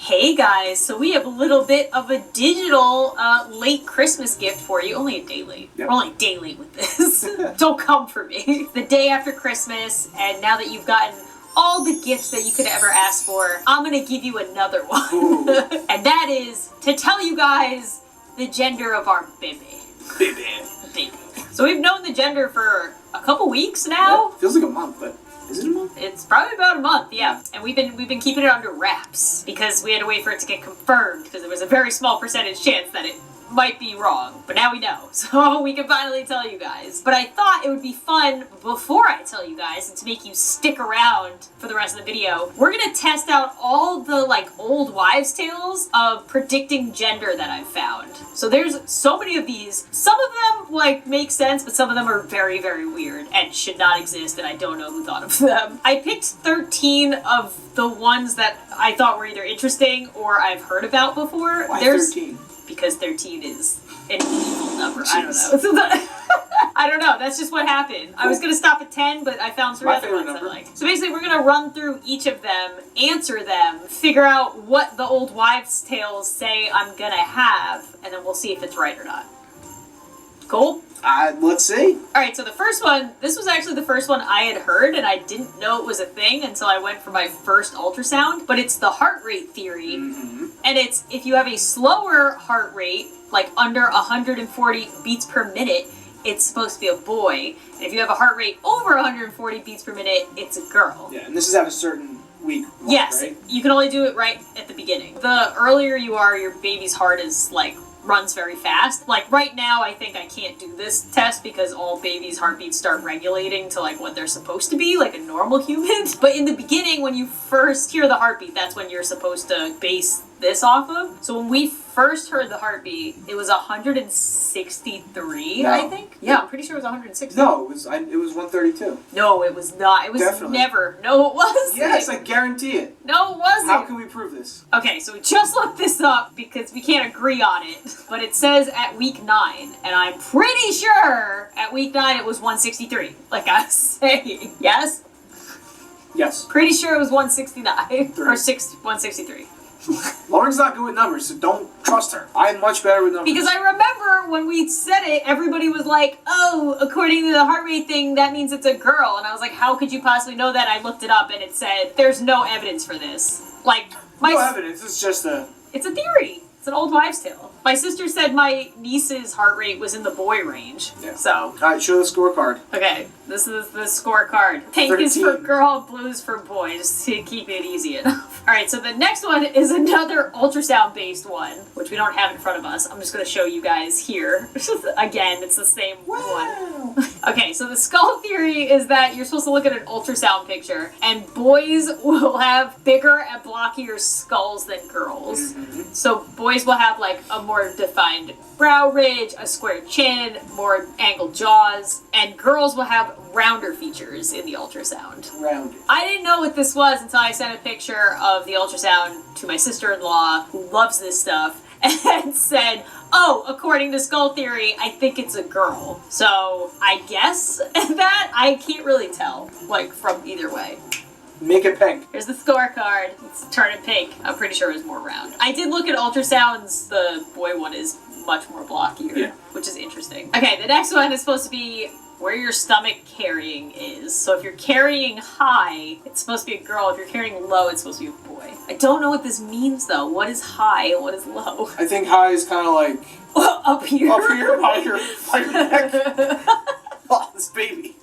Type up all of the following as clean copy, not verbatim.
Hey guys, so we have a little bit of a digital late Christmas gift for you. Only a day late. Yep. We're only a day late with this. Don't come for me. The day after Christmas, and now that you've gotten all the gifts that you could ever ask for, I'm gonna give you another one. And that is to tell you guys the gender of our baby. Baby. So we've known the gender for a couple weeks now. Yeah, feels like a month, but is it a month? It's probably about a month, yeah. And we've been keeping it under wraps because we had to wait for it to get confirmed because there was a very small percentage chance that it might be wrong. But now we know, so we can finally tell you guys. But I thought it would be fun before I tell you guys and to make you stick around for the rest of the video. We're gonna test out all the old wives' tales of predicting gender that I've found. So there's so many of these. Some of them make sense, but some of them are very, very weird and should not exist, and I don't know who thought of them. I picked 13 of the ones that I thought were either interesting or I've heard about before. Why 13? Because 13 is an evil number. Jeez. I don't know. I don't know. That's just what happened. Cool. I was going to stop at 10, but I found 3 other ones I like. So basically, we're going to run through each of them, answer them, figure out what the old wives' tales say I'm going to have, and then we'll see if it's right or not. Cool? Let's see. Alright, so the first one, this was actually the first one I had heard, and I didn't know it was a thing until I went for my first ultrasound, but it's the heart rate theory. Mm-hmm. And it's, if you have a slower heart rate, like under 140 beats per minute, it's supposed to be a boy. And if you have a heart rate over 140 beats per minute, it's a girl. Yeah, and this is at a certain week mark, yes, right? You can only do it right at the beginning. The earlier you are, your baby's heart is runs very fast. Right now, I think I can't do this test because all babies' heartbeats start regulating to what they're supposed to be, like a normal human. But in the beginning, when you first hear the heartbeat, that's when you're supposed to base this off of. So when we first heard the heartbeat, it was 163, no. I think. Yeah, I'm pretty sure it was 160. No, it was 132. No, it was not. It was definitely never. No, it wasn't. Yes, I guarantee it. No, it wasn't. How can we prove this? Okay, so we just looked this up because we can't agree on it. But it says at week 9, and I'm pretty sure at week 9 it was 163. Like I was saying. Yes? Yes. Pretty sure it was 169. Or 163. Lauren's not good with numbers, so don't trust her. I'm much better with numbers. Because I remember when we said it, everybody was like, oh, according to the heart rate thing, that means it's a girl. And I was like, how could you possibly know that? I looked it up and it said, there's no evidence for this. No evidence, it's just it's a theory. It's an old wives' tale. My sister said my niece's heart rate was in the boy range. Yeah. So. Alright, show the scorecard. Okay, this is the scorecard. Pink 13. Is for girl, blue is for boy, just to keep it easy enough. Alright, so the next one is another ultrasound-based one, which we don't have in front of us. I'm just going to show you guys here. Again, it's the same one. Okay, so the skull theory is that you're supposed to look at an ultrasound picture, and boys will have bigger and blockier skulls than girls. Mm-hmm. So boys will have a more defined brow ridge, a square chin, more angled jaws, and girls will have rounder features in the ultrasound. Rounded. I didn't know what this was until I sent a picture of the ultrasound to my sister-in-law, who loves this stuff, and said, oh, according to skull theory, I think it's a girl. So I guess that I can't really tell, from either way. Make it pink. Here's the scorecard. Let's turn it pink. I'm pretty sure it was more round. I did look at ultrasounds. The boy one is much more blockier, yeah. Which is interesting. Okay, the next one is supposed to be where your stomach carrying is. So if you're carrying high, it's supposed to be a girl. If you're carrying low, it's supposed to be a boy. I don't know what this means, though. What is high and what is low? I think high is kind of up here. Up here by your neck. Oh, this baby.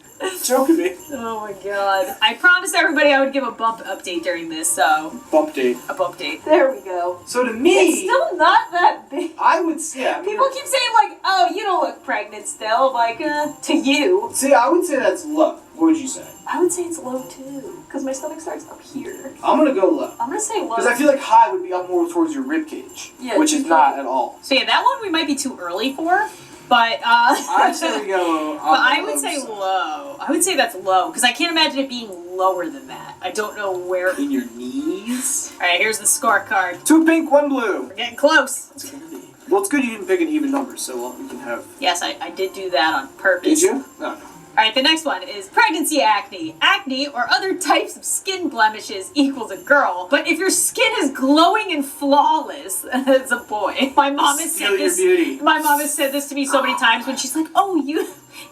Joking me. Oh my god. I promised everybody I would give a bump update during this, so. Bump date. A bump date. There we go. So to me. It's still not that big. I would say. Yeah, people keep saying, oh, you don't look pregnant still. To you. See, I would say that's low. What would you say? I would say it's low too, because my stomach starts up here. I'm gonna go low. I'm gonna say low. Because I feel like high would be up more towards your rib cage. Yeah. Which is not at all. So yeah, that one we might be too early for. But I'd say we go. But I would say low. I would say that's low because I can't imagine it being lower than that. I don't know where. In your knees. All right, here's the scorecard. 2 pink, 1 blue. We're getting close. That's gonna be. Well, it's good you didn't pick an even number, so we can have. Yes, I did do that on purpose. Did you? No. Alright, the next one is pregnancy acne. Acne or other types of skin blemishes equals a girl, but if your skin is glowing and flawless, it's a boy. My mom has said this. My mom has said this to me so many times when she's like, "Oh,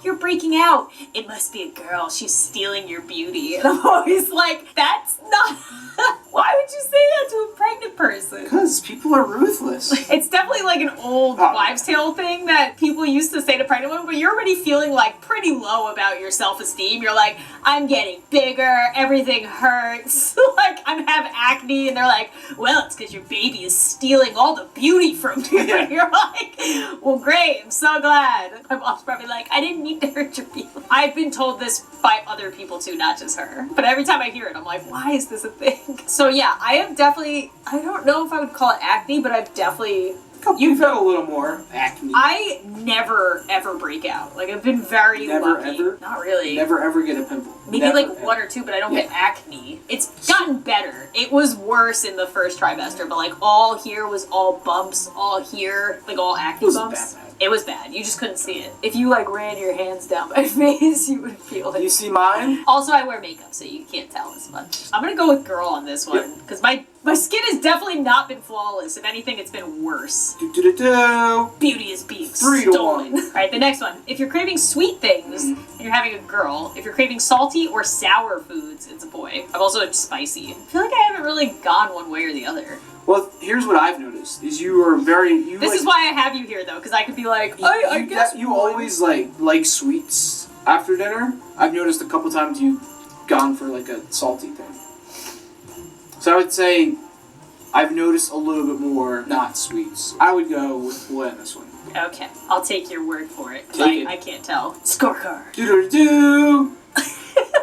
you're breaking out. It must be a girl. She's stealing your beauty." And I'm always like, that's not... Why would you say that to a pregnant person? Because people are ruthless. It's definitely like an old wives' tale thing that people used to say to pregnant women, but you're already feeling like pretty low about your self-esteem. You're like, I'm getting bigger, everything hurts, like I have acne, and they're like, well, it's because your baby is stealing all the beauty from you. Yeah. You're like, well, great, I'm so glad. My mom's probably like, I didn't mean to hurt your feelings. I've been told this by other people too, not just her. But every time I hear it, I'm like, why is this a thing? So yeah, I have definitely, I don't know if I would call it acne, but I've definitely... You've got a little more acne. I never ever break out. Like, I've been very Never lucky. ever? Not really. Never ever get a pimple. Maybe Never, like ever. one or two, but I don't get acne. It's gotten better. It was worse in the first trimester, but like all here was all bumps, all here, like all acne It was bumps. bad. It was bad. You just couldn't see it. If you like ran your hands down my face, you would feel it. You see mine? Also, I wear makeup, so you can't tell as much. I'm gonna go with girl on this one, because my skin has definitely not been flawless. If anything, it's been worse. Do. Beauty is being 3 to stolen. 1. Alright, the next one. If you're craving sweet things and you're having a girl, if you're craving salty or sour foods, it's a boy. I've also had spicy. I feel like I haven't really gone one way or the other. Well, here's what I've noticed: is you are very This is why I have you here, though, because I could be like, I guess you always like sweets after dinner. I've noticed a couple times you've gone for like a salty thing. So I would say I've noticed a little bit more not sweets. I would go with boy on this one. Okay, I'll take your word for it. Take it. I can't tell. Scorecard.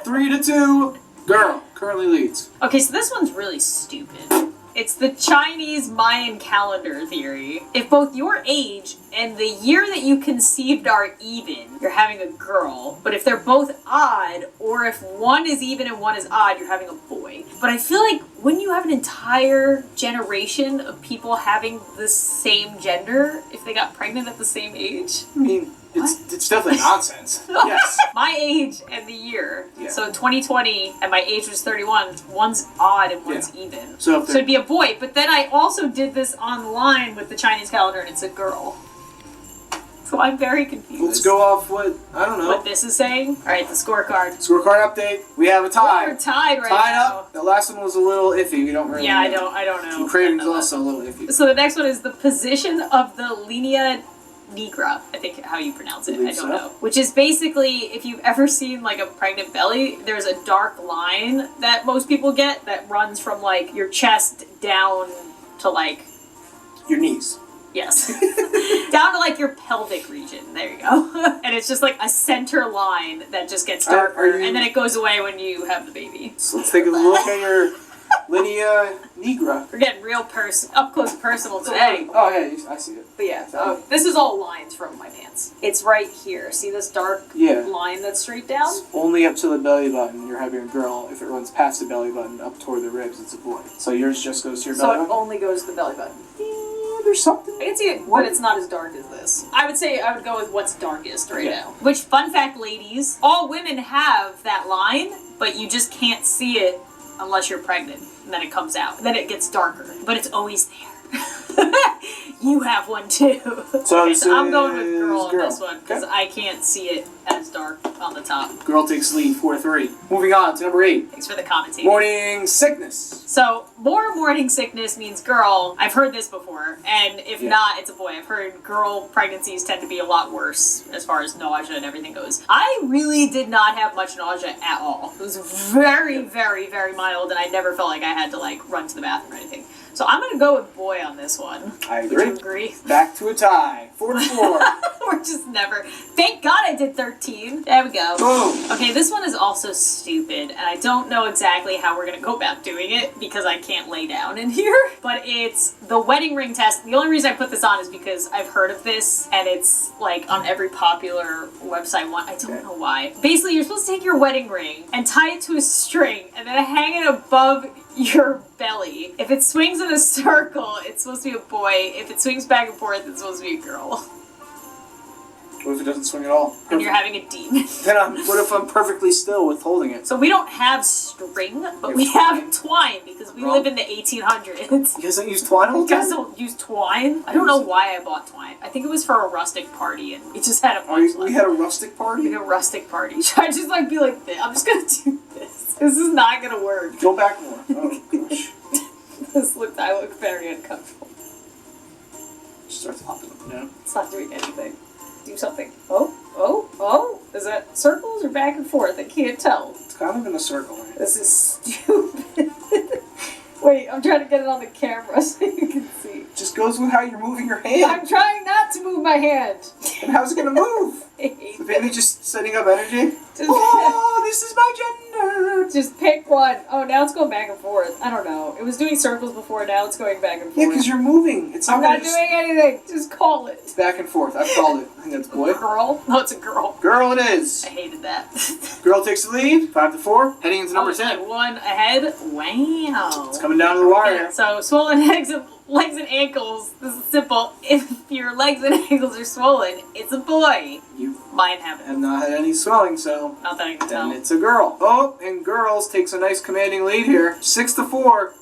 3 to 2. Girl currently leads. Okay, so this one's really stupid. It's the Chinese Mayan calendar theory. If both your age and the year that you conceived are even, you're having a girl. But if they're both odd, or if one is even and one is odd, you're having a boy. But I feel like when you have an entire generation of people having the same gender, if they got pregnant at the same age, I mean, it's definitely nonsense. Yes. my age and the year. Yeah. So 2020 and my age was 31. One's odd and one's even. So it'd be a boy. But then I also did this online with the Chinese calendar and it's a girl. So I'm very confused. Let's go off what, I don't know. What this is saying. Alright, the scorecard. Scorecard update. We have a tie. We're tied right Tied now. up. The last one was a little iffy. We don't really Yeah, know. I don't know. The craving's also a little iffy. So the next one is the position of the linea nigra, I think how you pronounce it, I don't know. Which is basically, if you've ever seen like a pregnant belly, there's a dark line that most people get that runs from like your chest down to like... Your knees. Yes. Down to like your pelvic region. There you go. And it's just like a center line that just gets darker, and then it goes away when you have the baby. So let's take a look at your linea nigra. We're getting real up close and personal today. Oh yeah, I see it. But yeah, this is all lines from my pants. It's right here. See this dark line that's straight down? It's only up to the belly button. You're having a girl. If it runs past the belly button up toward the ribs, it's a boy. So yours just goes to your belly button? So it only goes to the belly button. There's something. I can see it, but it's not as dark as this. I would say I would go with what's darkest right now. Which, fun fact, ladies, all women have that line, but you just can't see it unless you're pregnant. And then it comes out. Then it gets darker. But it's always there. You have one too. So I'm going with girl on this one, because I can't see it as dark on the top. Girl takes lead, 4-3. Moving on to number 8. Thanks for the commentating. Morning sickness. So, more morning sickness means girl. I've heard this before, and if not, it's a boy. I've heard girl pregnancies tend to be a lot worse as far as nausea and everything goes. I really did not have much nausea at all. It was very, very, very mild, and I never felt like I had to like run to the bathroom or anything. So I'm gonna go with boy on this one. I agree. Would you agree? Back to a tie. 4-4. We're just never. Thank God I did 13. There we go. Boom. Okay, this one is also stupid, and I don't know exactly how we're gonna go about doing it because I can't lay down in here. But it's the wedding ring test. The only reason I put this on is because I've heard of this, and it's like on every popular website one. I don't know why. Basically, you're supposed to take your wedding ring and tie it to a string, and then hang it above your belly. If it swings in a circle, it's supposed to be a boy. If it swings back and forth, it's supposed to be a girl. What if it doesn't swing at all? And you're having a demon. What if I'm perfectly still with holding it? So we don't have string, but we have twine because we live in the 1800s. You guys don't use twine all You the time? guys don't use twine? I don't know why I bought twine. I think it was for a rustic party and we just had a bunch left. We had a rustic party? Like a rustic party. Should I just like be like this? I'm just gonna do this. This is not gonna work. Go back more. Oh gosh. I look very uncomfortable. Just starts hopping up and down. It's not doing anything. Do something. Oh. Is that circles or back and forth? I can't tell. It's kind of in a circle. Right? This is stupid. Wait, I'm trying to get it on the camera so you can see. It just goes with how you're moving your hand. I'm trying not to move my hand. And how's it gonna move? The baby just setting up energy? Oh, this is my gender! Just pick one. Oh, now it's going back and forth. I don't know. It was doing circles before, now it's going back and forth. Yeah, because you're moving. It's I'm not doing anything. Just call it. It's back and forth. I've called it. I think that's boy. Girl? No, it's a girl. Girl it is. I hated that. Girl takes the lead. 5-4. Heading into number 10. One ahead. Wow. It's coming down to the wire. So swollen legs and ankles. This is simple. If your legs and ankles are swollen, it's a boy. You Mine haven't. have not had any swelling, so Not that I can then tell. it's a girl. Oh, and girls takes a nice commanding lead here. 6-4.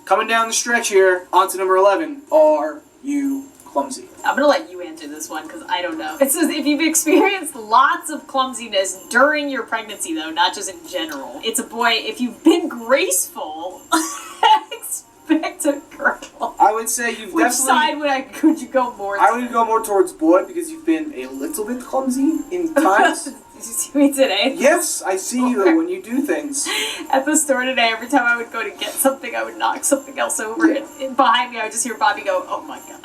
Coming down the stretch here. On to number 11. Are you clumsy? I'm gonna let you answer this one because I don't know. It says if you've experienced lots of clumsiness during your pregnancy, though, not just in general, it's a boy. If you've been graceful, expect a girl. I would say you've Which definitely... side could you go more to? I would go more towards boy because you've been a little bit clumsy in times. Did you see me today? Yes, I see you though when you do things. At the store today, every time I would go to get something, I would knock something else over. Yeah. And behind me, I would just hear Bobby go, "Oh my god."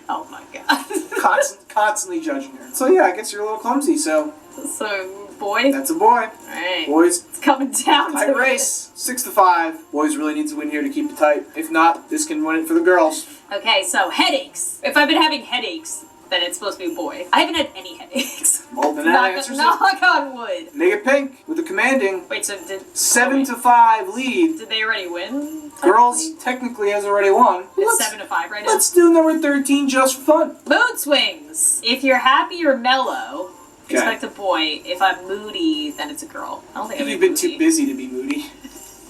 Oh my god. Constantly judging her. So yeah, I guess you're a little clumsy, so So, boy. that's a boy. Alright. Boys, It's coming down tight to race. 6-5. Boys really need to win here to keep it tight. If not, this can win it for the girls. Okay, so headaches. If I've been having headaches, then it's supposed to be a boy. I haven't had any headaches. Well, then that answers it. Knock on wood. Make it pink with the commanding Wait, so did 7-5 lead. Did they already win? Girls technically has already won. It's 7-5 right now. Let's do number 13 just for fun. Mood swings. If you're happy or mellow, Okay. expect a boy. If I'm moody, then it's a girl. I don't think You've been too busy to be moody.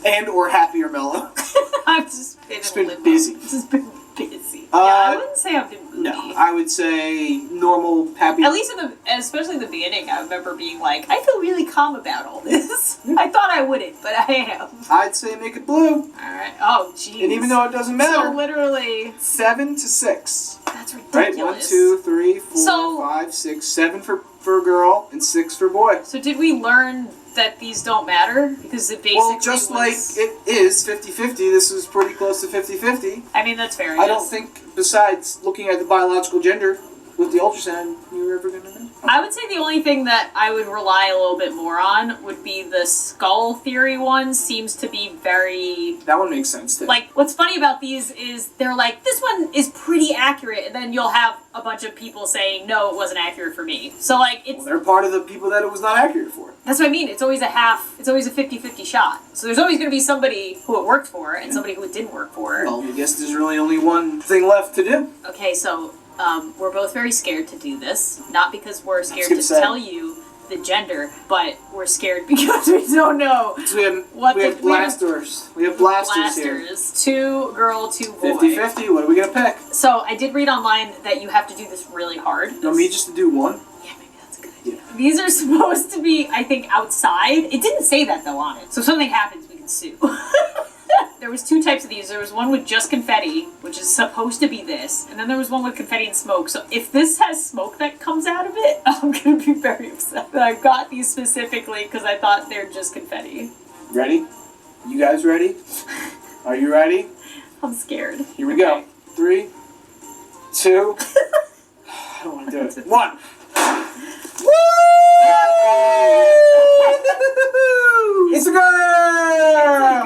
And or happy or mellow. I've just been, Just in been limbo. busy. Just been busy. Yeah, I wouldn't say I've been moody. No, I would say normal, happy. At least especially in the beginning, I remember being like, I feel really calm about all this. I thought I wouldn't, but I am. I'd say make it blue. Alright. Oh, jeez. And even though it doesn't matter, So literally, 7-6. that's Right? ridiculous. 1, 2, 3, 4, So- 5, 6, 7 for a girl and 6 for boy. So did we learn that these don't matter? Because it basically Well, just like was... it is 50-50, this is pretty close to 50-50. I mean, that's fair. I don't think, besides looking at the biological gender with the ultrasound, you're ever going to know. I would say the only thing that I would rely a little bit more on would be the skull theory one. Seems to be very... That one makes sense, too. Like, what's funny about these is they're like, this one is pretty accurate, and then you'll have a bunch of people saying, no, it wasn't accurate for me. So, like, it's... Well, they're part of the people that it was not accurate for. That's what I mean. It's always it's always a 50-50 shot. So there's always going to be somebody who it worked for and somebody who it didn't work for. Well, I guess there's really only one thing left to do. Okay, so we're both very scared to do this. Not because we're scared gonna to say. tell you the gender, but we're scared because we don't know. So we have blasters. We have blasters here. Blasters. 2 girl, 2 boy. 50-50, what are we going to pick? So I did read online that you have to do this really hard. You want me just to do one? Yeah, maybe that's a good idea. These are supposed to be, I think, outside. It didn't say that, though, on it. So if something happens, we can sue. There was 2 types of these. There was one with just confetti, which is supposed to be this, and then there was one with confetti and smoke. So if this has smoke that comes out of it, I'm going to be very upset that I got these specifically because I thought they're just confetti. Ready? You guys ready? Are you ready? I'm scared. Here we go. 3, 2, I don't want to do it. 1. Woo! It's a girl!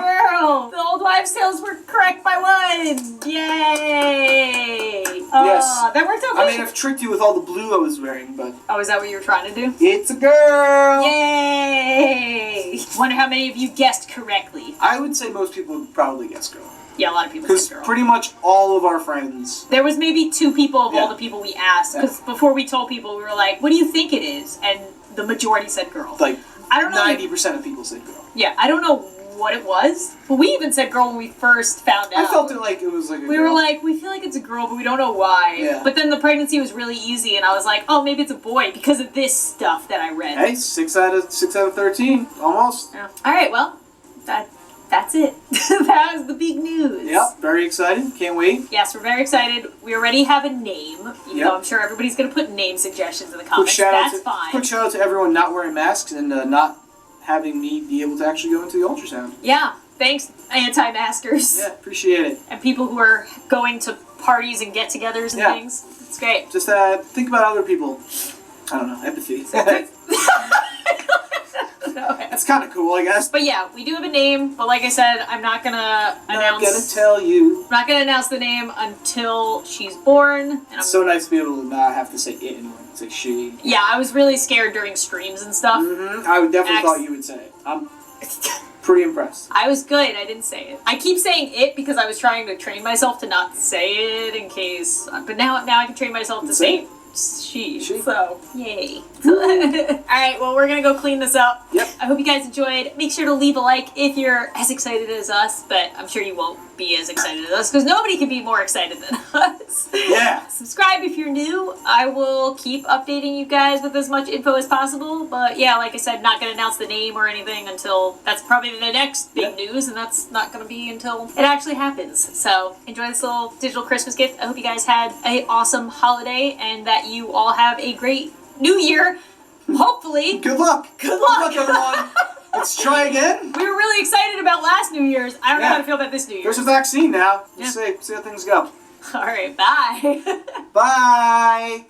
Girl! The old wives' tales were correct by 1! Yay! Yes. That worked out I good. mean, I've tricked you with all the blue I was wearing, but... Oh, is that what you were trying to do? It's a girl! Yay! Wonder how many of you guessed correctly. I would say most people would probably guess girl. Yeah, a lot of people Because said girl. pretty much all of our friends. There was maybe 2 people of Yeah. all the people we asked, because before we told people, we were like, what do you think it is? And the majority said girl. Like, I don't know. 90% of people said girl. Yeah, I don't know what it was, but we even said girl when we first found out. I felt it like it was like a We girl. were like, we feel like it's a girl, but we don't know why. Yeah. But then the pregnancy was really easy, and I was like, oh, maybe it's a boy because of this stuff that I read. Hey, 6 out of 13. Almost. Yeah. All right, well, that's it. That was the big news. Yep, very excited. Can't wait. Yes, we're very excited. We already have a name, even Yep. though I'm sure everybody's going to put name suggestions in the Quick comments. shout, That's out to, fine. quick shout out to everyone not wearing masks and not having me be able to actually go into the ultrasound. Yeah, thanks, anti-maskers. Yeah, appreciate it. And people who are going to parties and get-togethers and Yeah. things. It's great. Just think about other people. I don't know, empathy. It's kind of cool, I guess. But yeah, we do have a name, but like I said, I'm not gonna Not gonna tell you. I'm not gonna announce the name until she's born. And I'm, It's so nice to be able to not have to say it anymore. It's like she. yeah, I was really scared during streams and stuff. I would definitely thought you would say it. I'm pretty impressed. I was good. I didn't say it. I keep saying it because I was trying to train myself to not say it in case. But now I can train myself to say she. So yay! All right. Well, we're gonna go clean this up. Yep. I hope you guys enjoyed. Make sure to leave a like if you're as excited as us, but I'm sure you won't be as excited as us because nobody can be more excited than us. Yeah. Subscribe if you're new. I will keep updating you guys with as much info as possible. But yeah, like I said, not going to announce the name or anything until that's probably the next big news, and that's not going to be until it actually happens. So enjoy this little digital Christmas gift. I hope you guys had an awesome holiday and that you all have a great New Year. Hopefully. Good luck. Good luck. Good luck, everyone. Let's try again. We were really excited about last New Year's. I don't know Yeah. how to feel about this New Year's. There's a vaccine now. Yeah. See how things go. All right, bye. Bye.